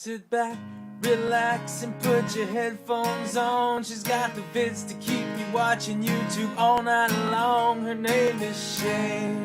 Sit back, relax, and put your headphones on. She's got the vids to keep you watching YouTube all night long. Her name is Shay.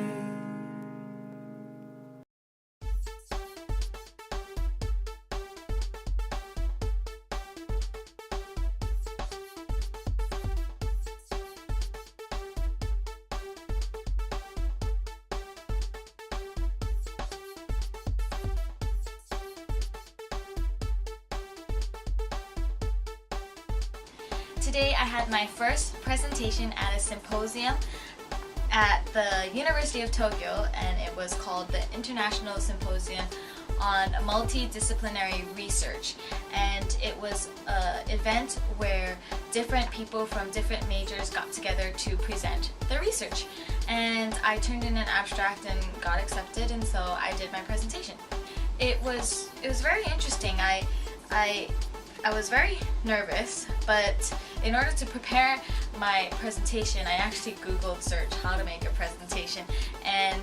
Today I had my first presentation at a symposium at the University of Tokyo, and it was called the International Symposium on Multi-disciplinary Research. And it was an event where different people from different majors got together to present their research. And I turned in an abstract and got accepted, and so I did my presentation. It was very interesting. I was very nervous, but in order to prepare my presentation, I actually Googled search how to make a presentation, and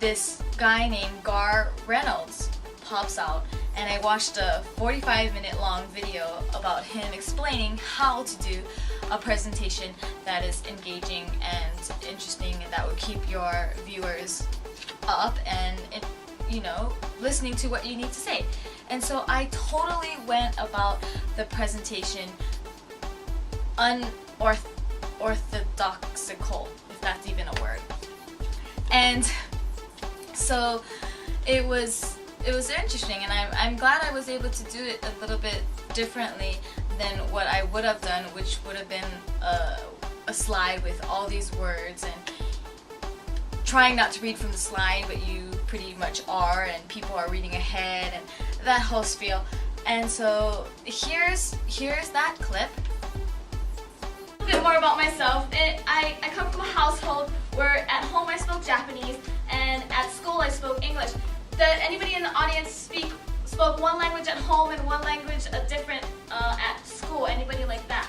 this guy named Gar Reynolds pops out, and I watched a 45-minute long video about him explaining how to do a presentation that is engaging and interesting and that will keep your viewers up and listening to what you need to say. And so I totally went about the presentation unorthodoxical, if that's even a word. And so it was interesting, and I'm glad I was able to do it a little bit differently than what I would have done, which would have been a slide with all these words and trying not to read from the slide, but you pretty much are, and people are reading ahead and that whole spiel. And so here's that clip. A bit more about myself. I come from a household where at home I spoke Japanese and at school I spoke English. Did anybody in the audience spoke one language at home and one language different at school? Anybody like that?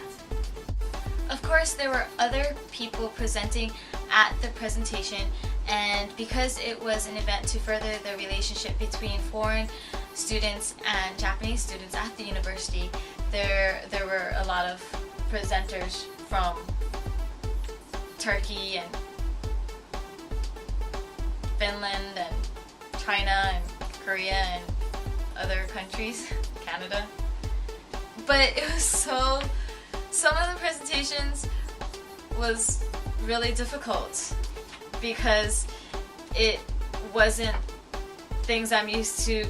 Of course, there were other people presenting at the presentation, and because it was an event to further the relationship between foreign students and Japanese students at the university, there were a lot of presenters from Turkey and Finland and China and Korea and other countries, Canada. But it was some of the presentations was really difficult because it wasn't things I'm used to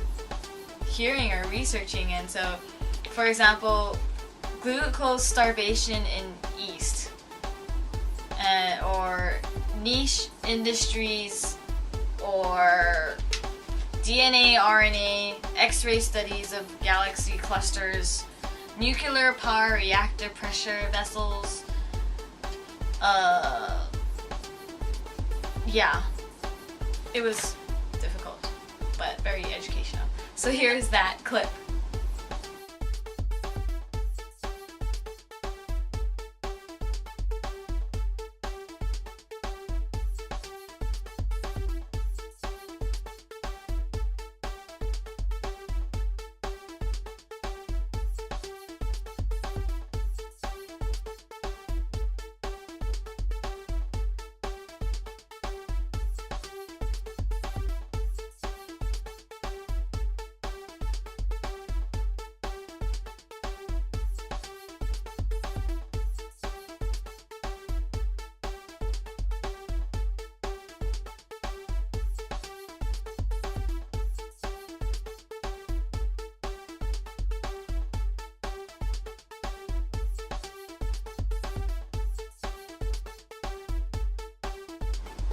hearing or researching. And so, for example, glucose starvation in yeast, or niche industries, or DNA, RNA, X-ray studies of galaxy clusters, nuclear power reactor pressure vessels. Yeah, it was difficult, but very educational. So here's that clip.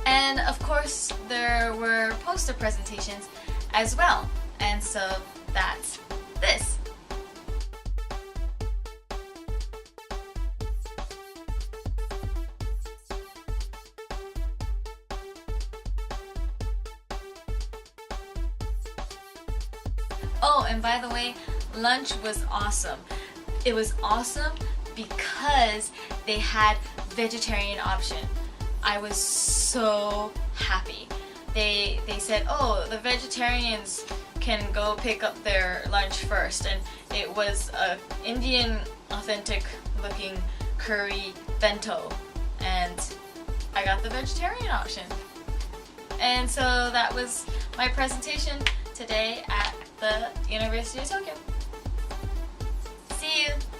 And of course, there were poster presentations as well. And so that's this. Oh, and by the way, lunch was awesome. It was awesome because they had vegetarian option. I was so happy. They said, oh, the vegetarians can go pick up their lunch first, and it was a Indian authentic looking curry bento, and I got the vegetarian option. And so that was my presentation today at the University of Tokyo. See you!